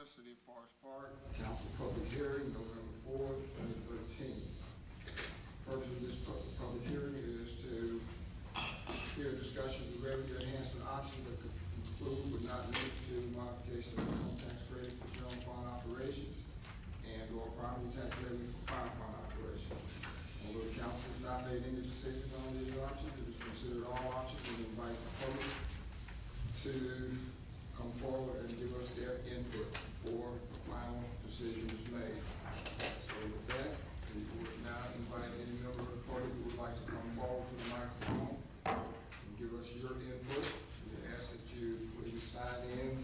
Waycross, City of Forest Park. Council public hearing, November 4th, 2013. Purpose of this public hearing is to hear a discussion of the revenue enhancement options that could include but not limited to modification of income tax credit for general fund operations and or property tax levy for fire fund operations. Although the council has not made any decisions on these options, it has considered all options and invite the public to come forward and give us their input before the final decision is made. So with that, we would now invite any member of the party who would like to come forward to the microphone and give us your input. We ask that you please sign in,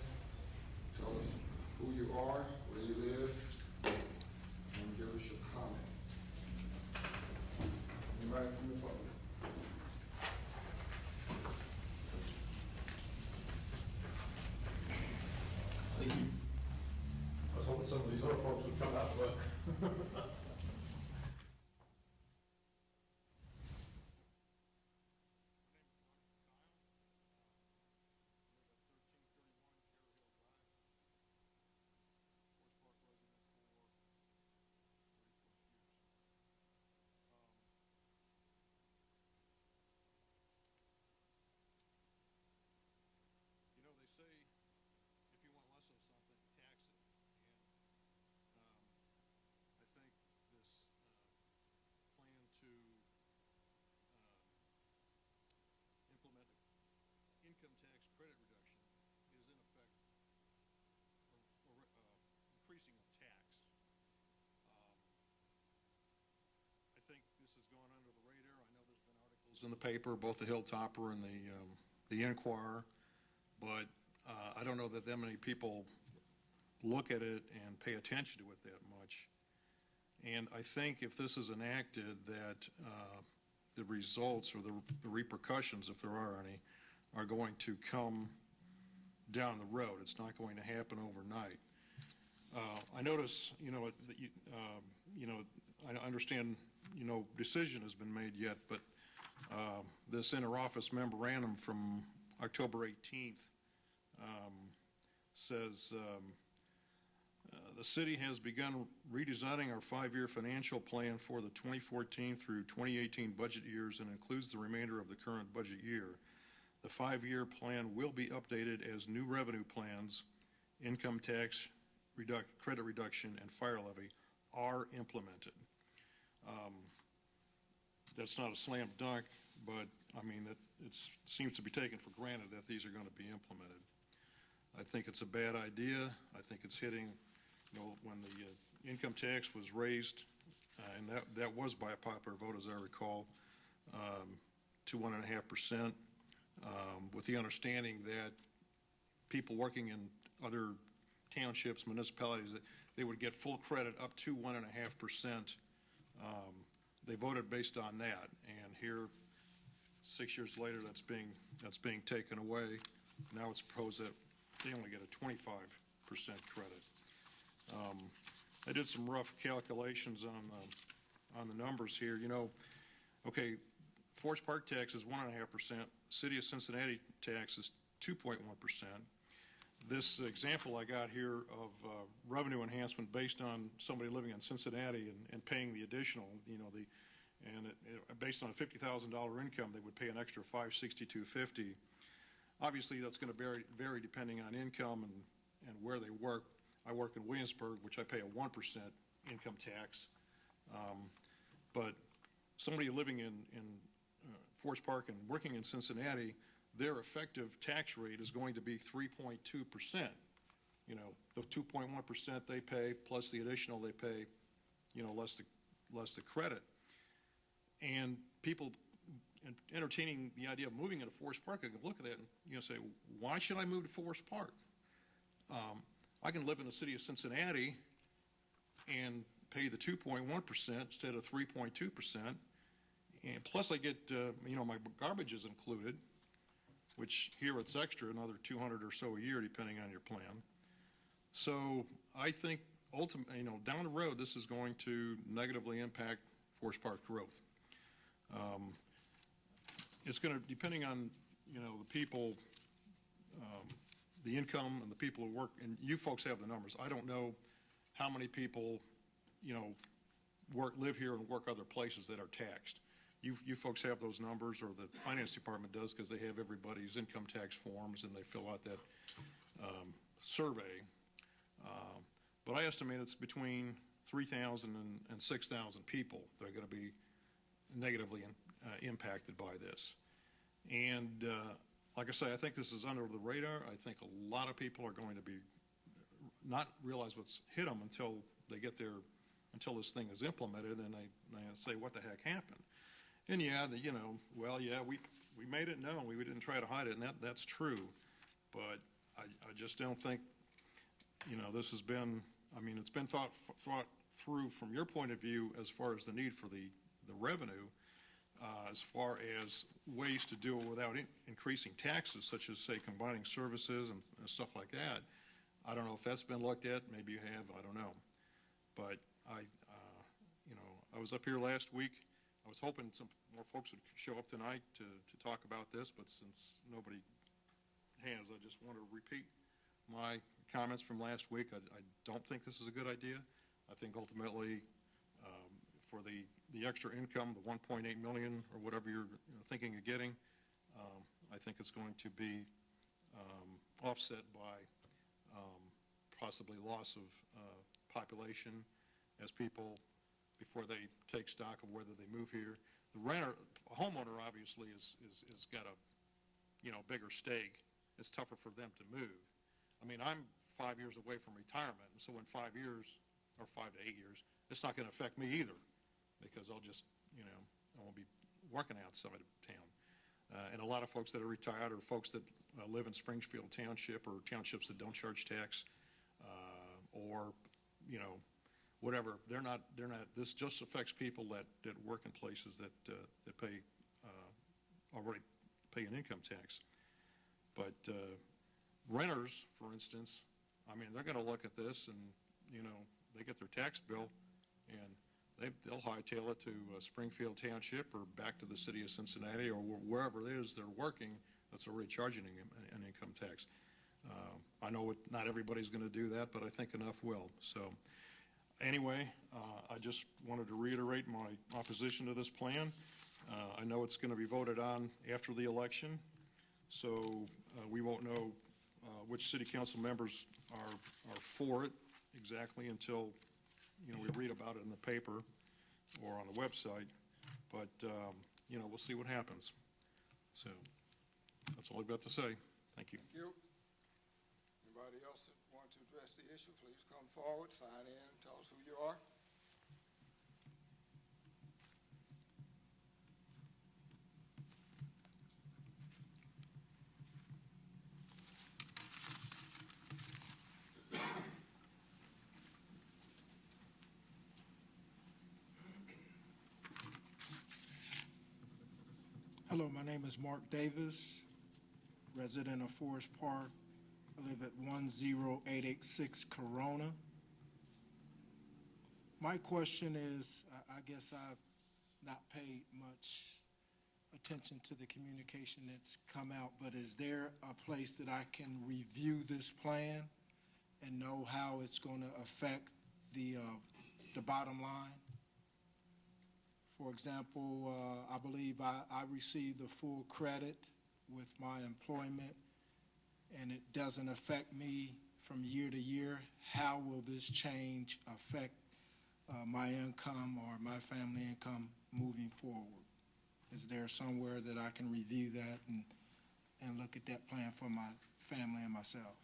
tell us who you are, where you live, and give us your comment. Anybody from the public? Thank you. I was hoping some of these other folks would come out, but you know, they say if you want less of something, tax it. And I think this plan to implement an income tax credit reduction is in effect increasing a tax. I think this has gone under the radar. I know there's been articles in the paper, both the Hilltopper and the Inquirer, but I don't know that many people look at it and pay attention to it that much. And I think if this is enacted, that the results or the repercussions, if there are any, are going to come down the road. It's not going to happen overnight. I notice, that I understand, decision has been made yet, but this inter-office memorandum from October 18th says the city has begun redesigning our 5-year financial plan for the 2014 through 2018 budget years and includes the remainder of the current budget year. The 5-year plan will be updated as new revenue plans, income tax credit reduction, and fire levy are implemented. That's not a slam dunk, but I mean, it seems to be taken for granted that these are going to be implemented. I think it's a bad idea. I think it's hitting, when the income tax was raised, and that was by a popular vote, as I recall, to 1.5%, with the understanding that people working in other townships, municipalities, that they would get full credit up to 1.5%. They voted based on that, and here, 6 years later, that's being taken away. Now it's proposed that they only get a 25% credit. I did some rough calculations on the numbers here. Okay, Forest Park tax is 1.5%. City of Cincinnati tax is 2.1%. This example I got here of revenue enhancement based on somebody living in Cincinnati and paying the additional, based on a $50,000 income, they would pay an extra $562.50. Obviously, that's going to vary depending on income and where they work. I work in Williamsburg, which I pay a 1% income tax. But somebody living in Forest Park and working in Cincinnati, their effective tax rate is going to be 3.2%. The 2.1% they pay plus the additional they pay, less the credit. And people entertaining the idea of moving into Forest Park, I can look at that and say, why should I move to Forest Park? I can live in the city of Cincinnati and pay the 2.1% instead of 3.2%, and plus I get my garbage is included, which here it's extra, another $200 or so a year depending on your plan. So I think ultimately, down the road, this is going to negatively impact Forest Park growth. It's going to, depending on the people the income and the people who work, and you folks have the numbers. I don't know how many people, live here and work other places that are taxed. You folks have those numbers, or the finance department does, because they have everybody's income tax forms and they fill out that survey. But I estimate it's between 3,000 and 6,000 people that are going to be negatively impacted by this. And like I say, I think this is under the radar. I think a lot of people are going to be not realize what's hit them until they get there, until this thing is implemented, and they say, what the heck happened? And yeah, we made it known. We didn't try to hide it, and that's true. But I just don't think, this has been, it's been thought through from your point of view as far as the need for the revenue, as far as ways to do it without increasing taxes, such as, say, combining services and stuff like that. I don't know if that's been looked at. Maybe you have. I don't know. But I was up here last week. I was hoping some more folks would show up tonight to talk about this, but since nobody has, I just want to repeat my comments from last week. I don't think this is a good idea. I think ultimately, for the extra income, the 1.8 million or whatever you're thinking of getting, I think it's going to be offset by possibly loss of population as people, before they take stock of whether they move here. The a homeowner obviously is got a bigger stake. It's tougher for them to move. I'm 5 years away from retirement, so in 5 years, or 5 to 8 years, it's not going to affect me either, because I'll just, I won't be working outside of town. And a lot of folks that are retired are folks that live in Springfield Township or townships that don't charge tax, or, whatever. They're not, this just affects people that work in places that pay, already pay an income tax. But renters, for instance, they're going to look at this and, they get their tax bill and they'll hightail it to Springfield Township or back to the city of Cincinnati or wherever it is they're working that's already charging an income tax. I know not everybody's going to do that, but I think enough will. So anyway, I just wanted to reiterate my opposition to this plan. I know it's going to be voted on after the election, so we won't know which city council members are for it exactly until we read about it in the paper or on the website. But we'll see what happens. So that's all I've got to say. Thank you. Thank you. Anybody else that want to address the issue, please come forward, sign in, tell us who you are. Hello, my name is Mark Davis, resident of Forest Park. I live at 10886 Corona. My question is, I guess I've not paid much attention to the communication that's come out, but is there a place that I can review this plan and know how it's going to affect the bottom line? For example, I believe I received the full credit with my employment, and it doesn't affect me from year to year. How will this change affect my income or my family income moving forward? Is there somewhere that I can review that and look at that plan for my family and myself?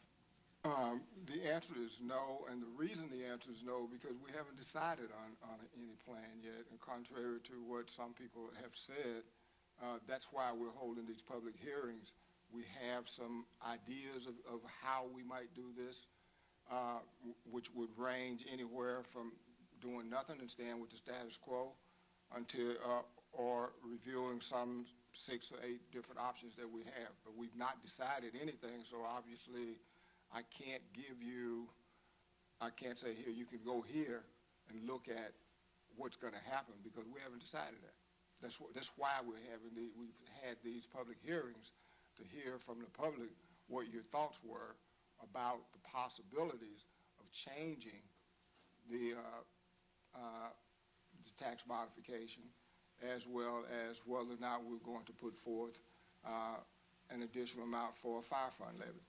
The answer is no, and the reason the answer is no, because we haven't decided on any plan yet, and contrary to what some people have said, that's why we're holding these public hearings. We have some ideas of how we might do this, which would range anywhere from doing nothing and staying with the status quo until, or reviewing some 6 or 8 different options that we have. But we've not decided anything, so obviously I can't say, here, you can go here and look at what's going to happen, because we haven't decided that. That's why we've had these public hearings, to hear from the public what your thoughts were about the possibilities of changing the tax modification, as well as whether or not we're going to put forth an additional amount for a fire fund levy.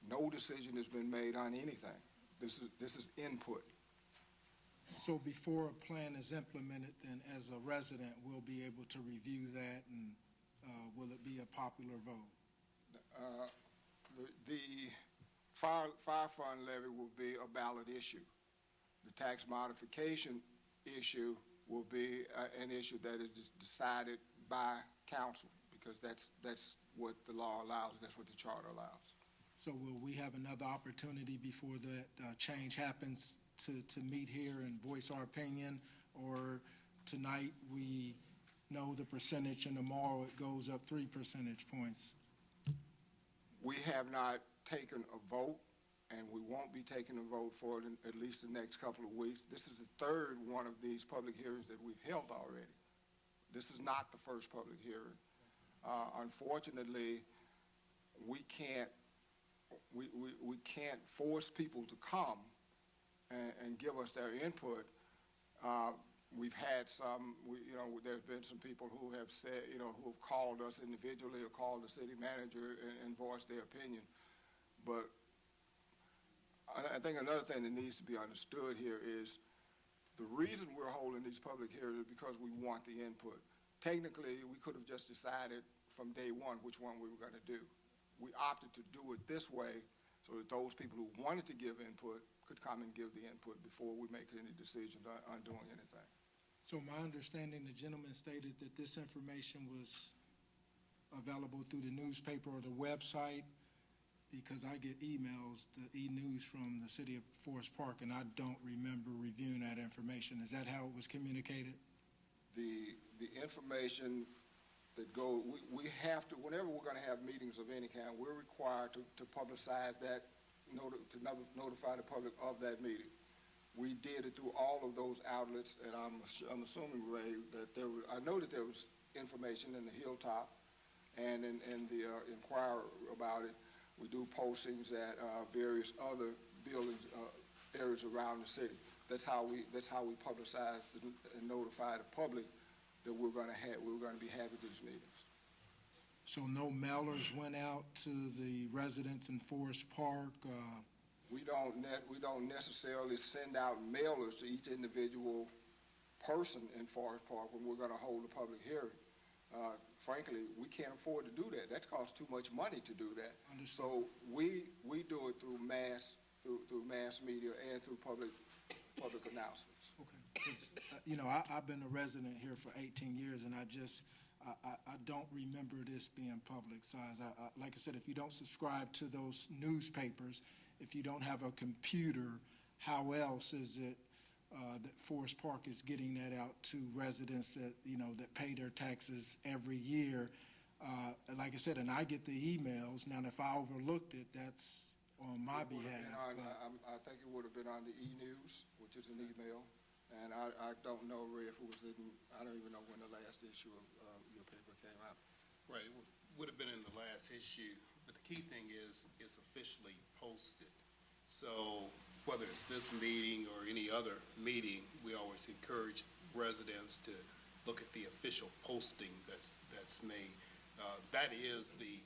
No decision has been made on anything. This is input. So before a plan is implemented, then as a resident, we'll be able to review that, and will it be a popular vote? The fire fund levy will be a ballot issue. The tax modification issue will be an issue that is decided by council, because that's what the law allows, and that's what the charter allows. So will we have another opportunity before that change happens to meet here and voice our opinion? Or tonight we know the percentage and tomorrow it goes up 3 percentage points? We have not taken a vote, and we won't be taking a vote for it in at least the next couple of weeks. This is the third one of these public hearings that we've held already. This is not the first public hearing. Unfortunately, we can't force people to come and give us their input. We've had some, there's been some people who have said, who have called us individually or called the city manager and voiced their opinion. But I think another thing that needs to be understood here is the reason we're holding these public hearings is because we want the input. Technically, we could have just decided from day one which one we were going to do. We opted to do it this way so that those people who wanted to give input could come and give the input before we make any decisions on doing anything. So my understanding, the gentleman stated that this information was available through the newspaper or the website, because I get emails, the e-news from the city of Forest Park, and I don't remember reviewing that information. Is that how it was communicated? The information that we have to, whenever we're going to have meetings of any kind, we're required to publicize that, to notify the public of that meeting. We did it through all of those outlets, and I'm assuming, Ray, that I know that there was information in the Hilltop and in the Inquirer about it. We do postings at various other buildings, areas around the city. That's how we publicize and notify the public that we're going to be having these meetings. So no mailers went out to the residents in Forest Park? We don't necessarily send out mailers to each individual person in Forest Park when we're going to hold a public hearing. Frankly, we can't afford to do that. That costs too much money to do that. Understood. So we do it through mass media and through public announcements. Okay. 'Cause, I've been a resident here for 18 years, and I don't remember this being publicized. Like I said, if you don't subscribe to those newspapers, if you don't have a computer, how else is it that Forest Park is getting that out to residents that, that pay their taxes every year? Like I said, and I get the emails. Now, if I overlooked it, that's on my behalf. I think it would have been on the e-news, which is an email. And I don't know, Ray, if it was I don't even know when the last issue of your paper came out. Right, it would have been in the last issue, but the key thing is it's officially posted. So whether it's this meeting or any other meeting, we always encourage residents to look at the official posting that's made. That is the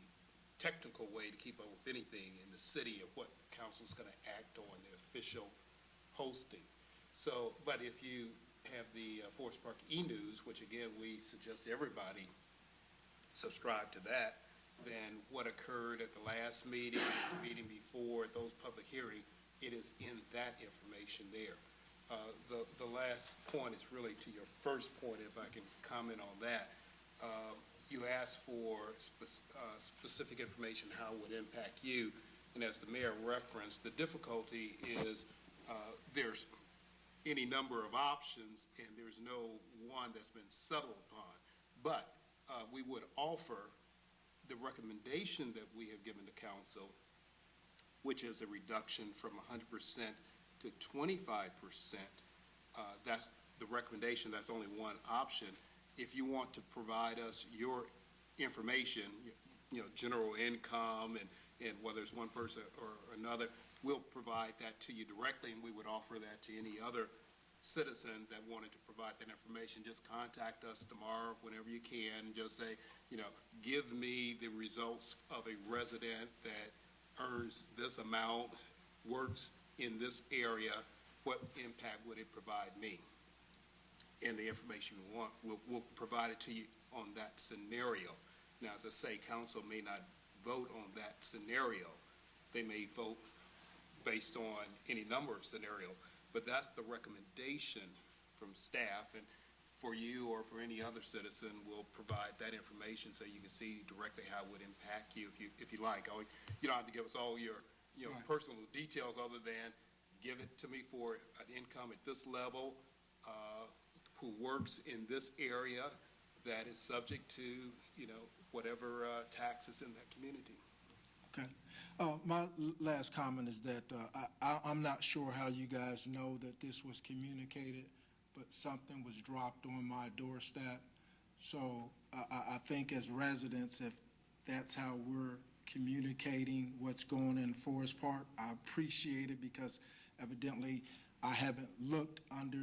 technical way to keep up with anything in the city of what council's going to act on, the official posting. So, but if you have the Forest Park e-news, which again, we suggest everybody subscribe to that, then what occurred at the last meeting, the meeting before, those public hearings, it is in that information there. The last point is really to your first point, if I can comment on that. You asked for specific information, how it would impact you, and as the mayor referenced, the difficulty is there's any number of options, and there's no one that's been settled upon. But we would offer the recommendation that we have given to council, which is a reduction from 100% to 25%. That's the recommendation. That's only one option. If you want to provide us your information, general income and and whether it's one person or another, we'll provide that to you directly, and we would offer that to any other citizen that wanted to provide that information. Just contact us tomorrow whenever you can, and just say, give me the results of a resident that earns this amount, works in this area, what impact would it provide me? And the information we want, we'll provide it to you on that scenario. Now, as I say, council may not vote on that scenario. They may vote based on any number of scenarios, but that's the recommendation from staff, and for you or for any other citizen, we'll provide that information so you can see directly how it would impact you if you like. You don't have to give us all your Right. personal details, other than give it to me for an income at this level, who works in this area that is subject to, whatever taxes in that community. Okay. My last comment is that I'm not sure how you guys know that this was communicated, but something was dropped on my doorstep. So I think as residents, if that's how we're communicating what's going in Forest Park, I appreciate it, because evidently I haven't looked under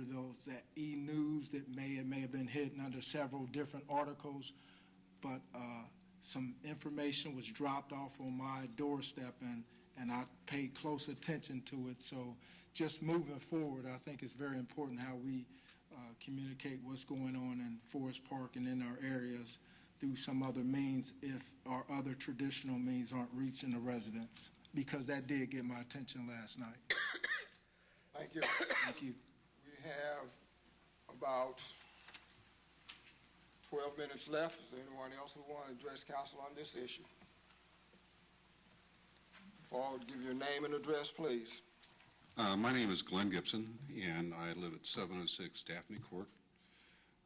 that e-news that may have been hidden under several different articles, but some information was dropped off on my doorstep, and I paid close attention to it. So just moving forward, I think it's very important how we communicate what's going on in Forest Park and in our areas through some other means, if our other traditional means aren't reaching the residents, because that did get my attention last night. Thank you. Thank you. We have about 12 minutes left. Is there anyone else who want to address council on this issue? Before I would give your name and address, please. My name is Glenn Gibson, and I live at 706 Daphne Court.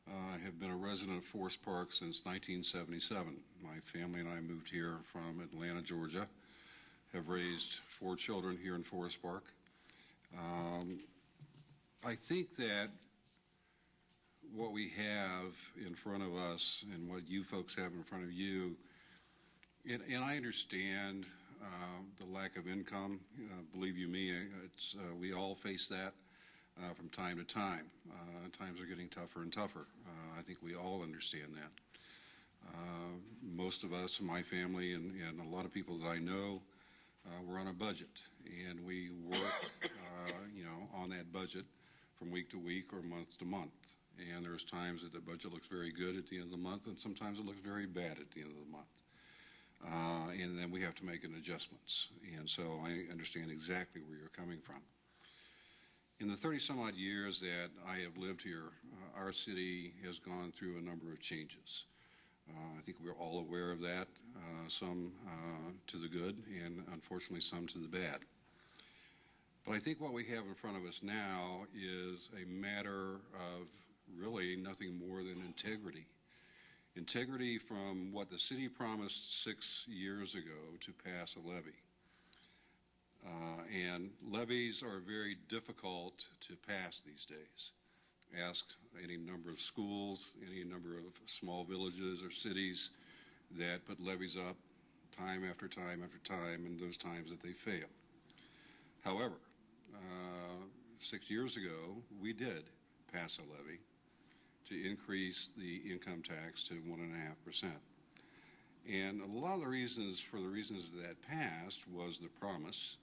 I have been a resident of Forest Park since 1977. My family and I moved here from Atlanta, Georgia, have raised 4 children here in Forest Park. I think that what we have in front of us and what you folks have in front of you, and I understand the lack of income. Believe you me, we all face that from time to time. Times are getting tougher and tougher. I think we all understand that. Most of us, my family, and a lot of people that I know, we're on a budget, and we work, on that budget from week to week or month to month. And there's times that the budget looks very good at the end of the month, and sometimes it looks very bad at the end of the month. And then we have to make an adjustments. And so I understand exactly where you're coming from. In the 30-some-odd years that I have lived here, our city has gone through a number of changes. I think we're all aware of that, some to the good and unfortunately some to the bad. But I think what we have in front of us now is a matter of really nothing more than integrity. Integrity from what the city promised 6 years ago to pass a levy. And levies are very difficult to pass these days. Ask any number of schools, any number of small villages or cities that put levies up time after time after time, and those times that they fail. However, 6 years ago, we did pass a levy to increase the income tax to 1.5%. And a lot of the reasons that passed was the promise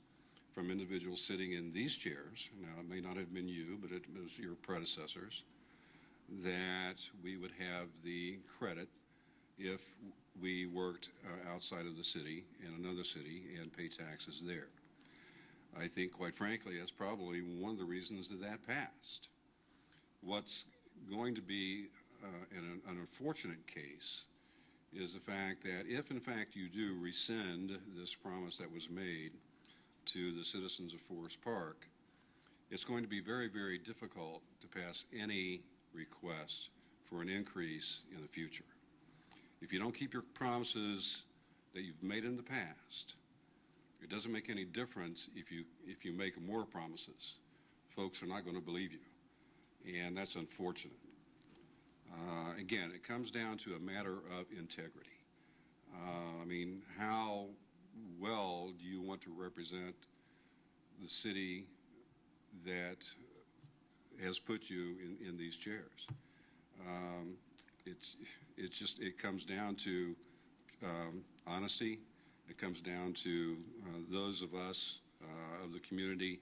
from individuals sitting in these chairs, now it may not have been you, but it was your predecessors, that we would have the credit if we worked outside of the city in another city and pay taxes there. I think, quite frankly, that's probably one of the reasons that passed. What's going to be an unfortunate case is the fact that if, in fact, you do rescind this promise that was made to the citizens of Forest Park, it's going to be very, very difficult to pass any request for an increase in the future. If you don't keep your promises that you've made in the past, it doesn't make any difference if you make more promises. Folks are not going to believe you, and that's unfortunate. Again, it comes down to a matter of integrity. I mean, how well do you want to represent the city that has put you in these chairs? It comes down to honesty. It comes down to those of us of the community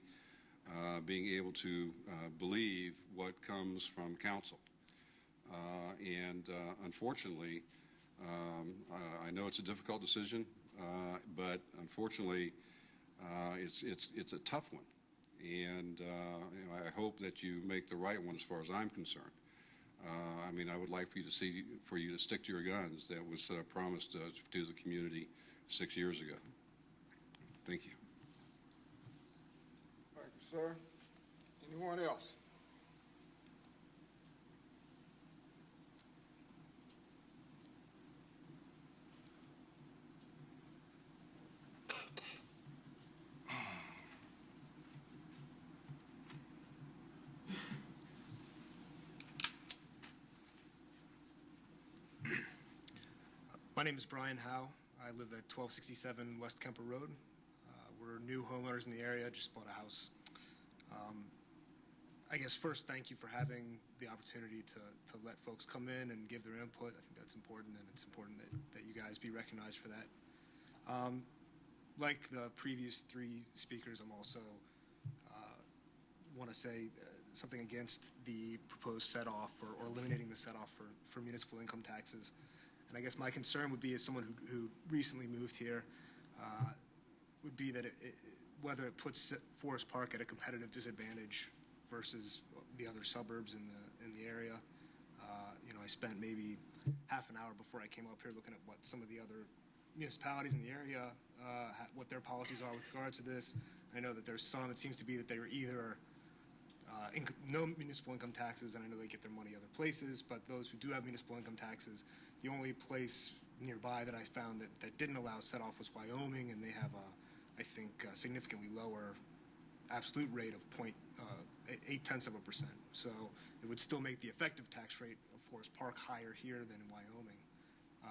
being able to believe what comes from council. Unfortunately, I know it's a difficult decision, but unfortunately, it's a tough one. And I hope that you make the right one as far as I'm concerned. I would like for you to stick to your guns. That was promised to the community 6 years ago. Thank you. Thank you, sir. Anyone else? My name is Brian Howe. I live at 1267 West Kemper Road. We're new homeowners in the area, just bought a house. I guess first, thank you for having the opportunity to let folks come in and give their input. I think that's important, and it's important that you guys be recognized for that. Like the previous three speakers, I'm also want to say something against the proposed set-off or eliminating the set-off for municipal income taxes. And I guess my concern would be, as someone who recently moved here, would be that whether it puts Forest Park at a competitive disadvantage versus the other suburbs in the area. I spent maybe half an hour before I came up here looking at what some of the other municipalities in the area, what their policies are with regards to this. I know that there's some, it seems to be that they are either no municipal income taxes, and I know they get their money other places, but those who do have municipal income taxes, the only place nearby that I found that didn't allow set-off was Wyoming, and they have, I think, a significantly lower absolute rate of 0.8%. So it would still make the effective tax rate of Forest Park higher here than in Wyoming.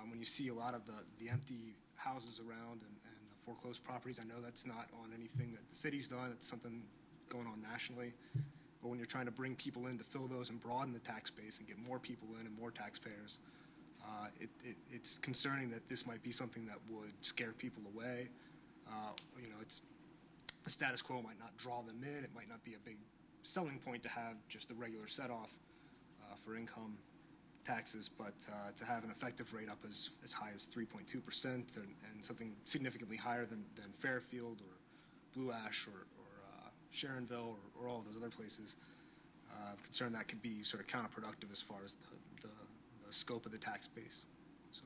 When you see a lot of the empty houses around and the foreclosed properties, I know that's not on anything that the city's done. It's something going on nationally. But when you're trying to bring people in to fill those and broaden the tax base and get more people in and more taxpayers, it's concerning that this might be something that would scare people away. It's the status quo might not draw them in. It might not be a big selling point to have just a regular set-off for income taxes, but to have an effective rate up as high as 3.2% and something significantly higher than Fairfield or Blue Ash or Sharonville or all of those other places, I'm concerned that could be sort of counterproductive as far as the scope of the tax base. So,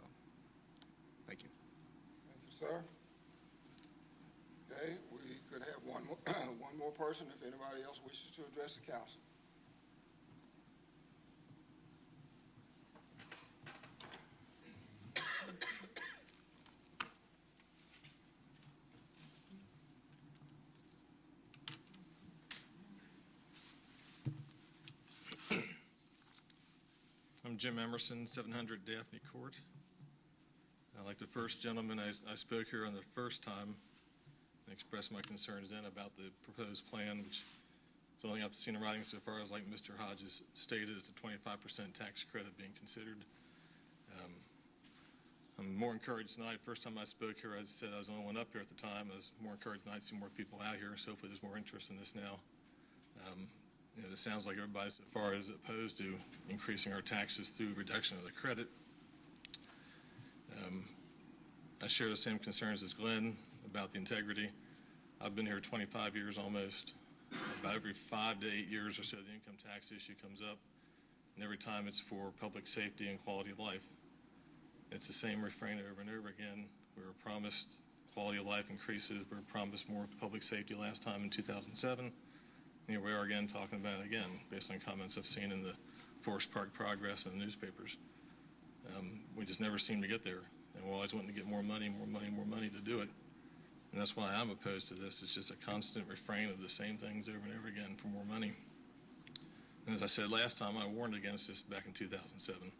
thank you. Thank you, sir. Okay, we could have one more person if anybody else wishes to address the council. I'm Jim Emerson, 700 Daphne Court. Like the first gentleman, I spoke here on the first time and expressed my concerns then about the proposed plan, which is only got the scene in writing so far as, like Mr. Hodges stated, it's a 25% tax credit being considered. I'm more encouraged tonight. First time I spoke here, I said I was the only one up here at the time. I was more encouraged tonight to see more people out here, so hopefully there's more interest in this now. It sounds like everybody so far is opposed to increasing our taxes through reduction of the credit. I share the same concerns as Glenn about the integrity. I've been here 25 years almost. About every 5 to 8 years or so, the income tax issue comes up, and every time it's for public safety and quality of life. It's the same refrain over and over again. We were promised quality of life increases. We were promised more public safety last time in 2007. Here we are again talking about it again, based on comments I've seen in the Forest Park Progress and the newspapers. We just never seem to get there, and we're always wanting to get more money to do it. And that's why I'm opposed to this. It's just a constant refrain of the same things over and over again for more money. And as I said last time, I warned against this back in 2007.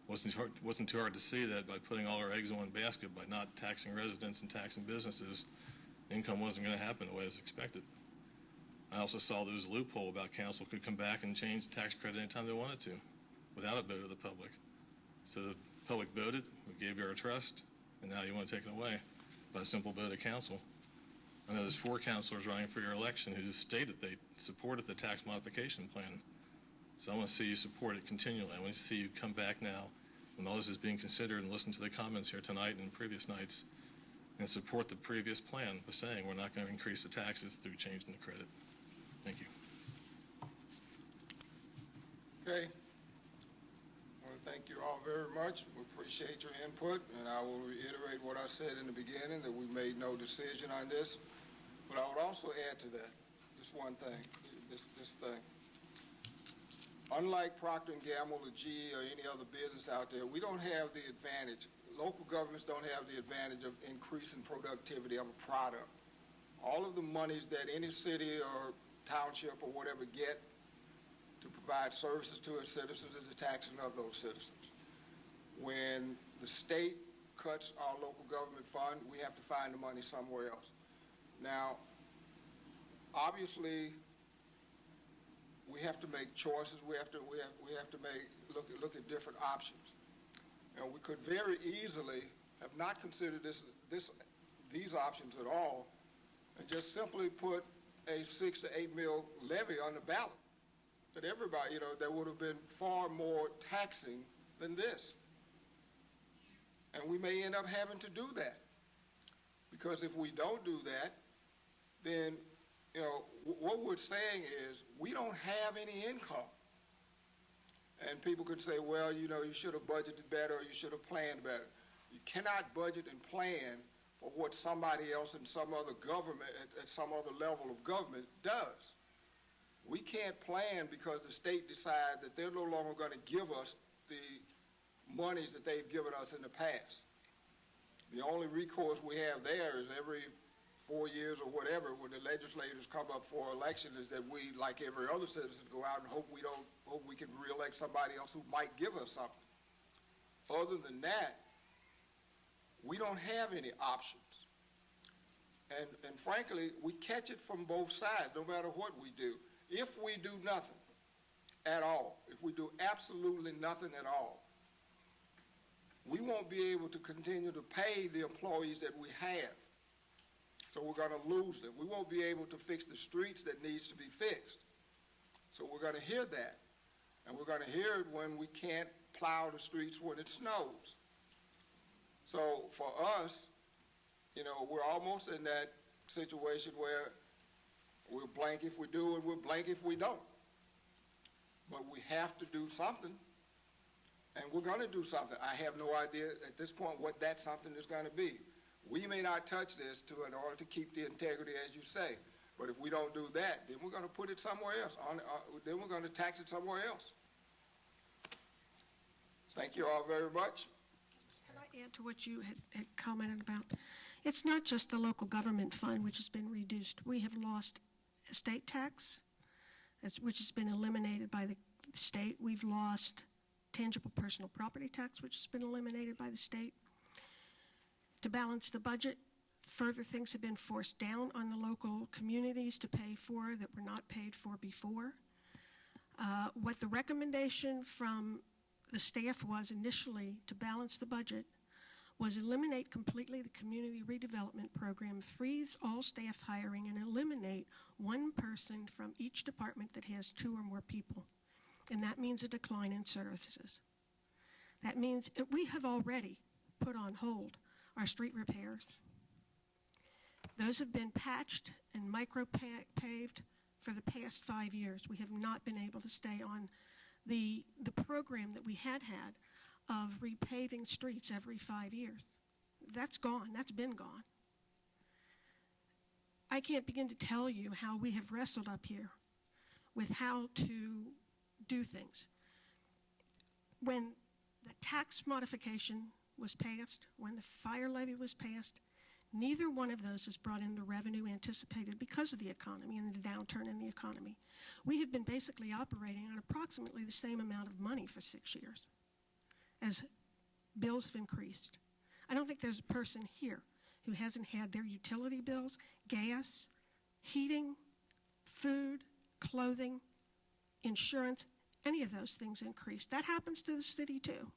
Wasn't too hard to see that by putting all our eggs in one basket, by not taxing residents and taxing businesses, income wasn't going to happen the way it was expected. I also saw there was a loophole about council could come back and change the tax credit anytime they wanted to, without a vote of the public. So the public voted, we gave you our trust, and now you want to take it away by a simple vote of council. I know there's 4 councilors running for your election who stated they supported the tax modification plan. So I want to see you support it continually. I want to see you come back now when all this is being considered and listen to the comments here tonight and previous nights and support the previous plan by saying we're not going to increase the taxes through changing the credit. Thank you. Okay. I want to thank you all very much. We appreciate your input, and I will reiterate what I said in the beginning, that we made no decision on this. But I would also add to that, this one thing, this thing. Unlike Procter & Gamble or GE or any other business out there, we don't have the advantage, local governments don't have the advantage of increasing productivity of a product. All of the monies that any city or township or whatever get to provide services to its citizens is the taxing of those citizens. When the state cuts our local government fund, we have to find the money somewhere else. Now, obviously, we have to make choices. We have to look at different options. And we could very easily have not considered these options at all, and just simply put a 6 to 8 mil levy on the ballot. That everybody, that would have been far more taxing than this. And we may end up having to do that, because if we don't do that, then what we're saying is we don't have any income. And people could say, well, you should have budgeted better, or you should have planned better. You cannot budget and plan for what somebody else in some other government, at some other level of government does. We can't plan because the state decides that they're no longer going to give us the monies that they've given us in the past. The only recourse we have there is every 4 years or whatever, when the legislators come up for election, is that we, like every other citizen, go out and hope we can reelect somebody else who might give us something. Other than that, we don't have any options. And frankly, we catch it from both sides, no matter what we do. If we do nothing at all, if we do absolutely nothing at all, we won't be able to continue to pay the employees that we have. So we're going to lose them. We won't be able to fix the streets that needs to be fixed. So we're going to hear that. And we're going to hear it when we can't plow the streets when it snows. So for us, we're almost in that situation where we're blank if we do and we're blank if we don't. But we have to do something. And we're going to do something. I have no idea at this point what that something is going to be. We may not touch this in order to keep the integrity, as you say. But if we don't do that, then we're going to put it somewhere else. Then we're going to tax it somewhere else. Thank you all very much. Can I add to what you had commented about? It's not just the local government fund which has been reduced. We have lost estate tax, which has been eliminated by the state. We've lost tangible personal property tax, which has been eliminated by the state. To balance the budget, further things have been forced down on the local communities to pay for that were not paid for before. What the recommendation from the staff was initially to balance the budget was eliminate completely the community redevelopment program, freeze all staff hiring, and eliminate one person from each department that has 2 or more people. And that means a decline in services. That means we have already put on hold our street repairs. Those have been patched and micro-paved for the past 5 years. We have not been able to stay on the program that we had of repaving streets every 5 years. That's gone. That's been gone. I can't begin to tell you how we have wrestled up here with how to do things. When the tax modification was passed, when the fire levy was passed, neither one of those has brought in the revenue anticipated because of the economy and the downturn in the economy. We have been basically operating on approximately the same amount of money for 6 years. as bills have increased. I don't think there's a person here who hasn't had their utility bills, gas, heating, food, clothing, insurance, any of those things increased. That happens to the city too.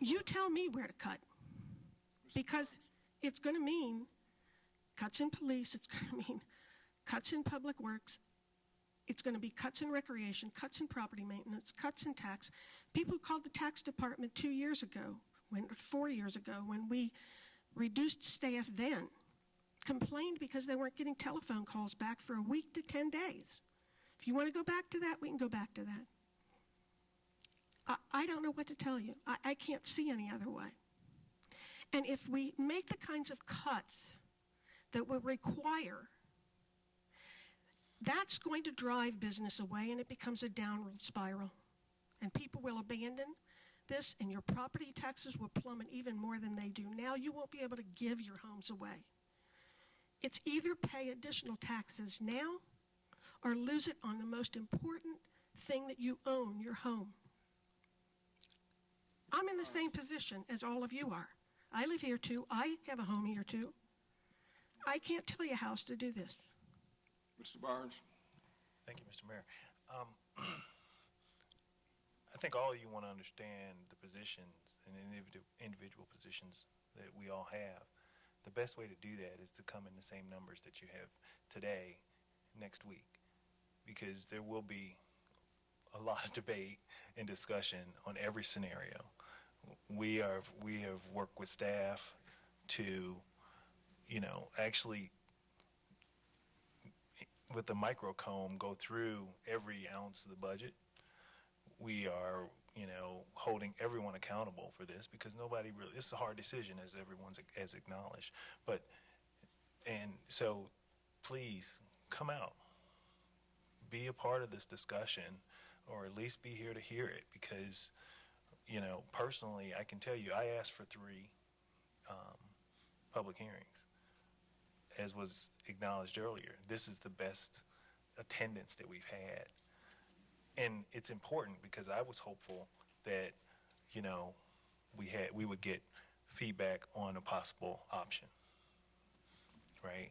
You tell me where to cut, because it's going to mean cuts in police, it's going to mean cuts in public works, it's going to be cuts in recreation, cuts in property maintenance, cuts in tax. People called the tax department 4 years ago, when we reduced staff then, complained because they weren't getting telephone calls back for a week to 10 days. If you want to go back to that, we can go back to that. I don't know what to tell you. I can't see any other way. And if we make the kinds of cuts that will require, that's going to drive business away, and it becomes a downward spiral. And people will abandon this, and your property taxes will plummet even more than they do now. You won't be able to give your homes away. It's either pay additional taxes now or lose it on the most important thing that you own, your home. I'm in the same position as all of you are. I live here too. I have a home here too. I can't tell you how else to do this. Mr. Barnes? Thank you, Mr. Mayor. I think all of you want to understand the positions and individual positions that we all have. The best way to do that is to come in the same numbers that you have today, next week, because there will be a lot of debate and discussion on every scenario. We have worked with staff to, actually with the microcomb go through every ounce of the budget. We are, holding everyone accountable for this, because nobody really, it's a hard decision, as everyone's has acknowledged. And so please come out, be a part of this discussion, or at least be here to hear it, because, personally, I can tell you, I asked for 3 public hearings. As was acknowledged earlier, this is the best attendance that we've had. And it's important, because I was hopeful that, we would get feedback on a possible option, right?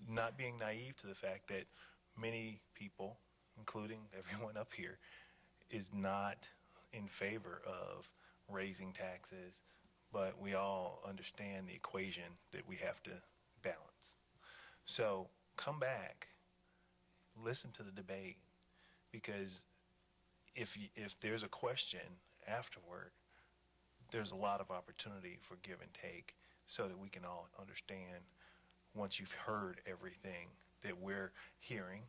Not being naive to the fact that many people, including everyone up here, is not in favor of raising taxes, but we all understand the equation that we have to balance. So come back, listen to the debate, because if there's a question afterward, there's a lot of opportunity for give and take, so that we can all understand, once you've heard everything that we're hearing,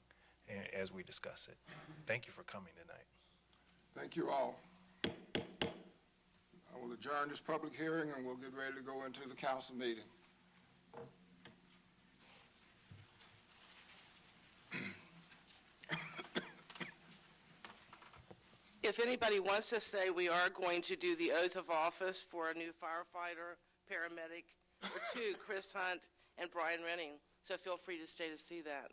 as we discuss it. Thank you for coming tonight. Thank you all. I will adjourn this public hearing, and we'll get ready to go into the council meeting. If anybody wants to say, we are going to do the oath of office for a new firefighter, paramedic, or 2, Chris Hunt and Brian Renning. So feel free to stay to see that.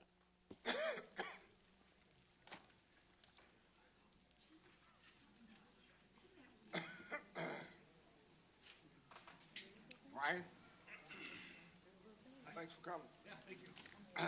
Brian? Thanks for coming. Yeah, thank you.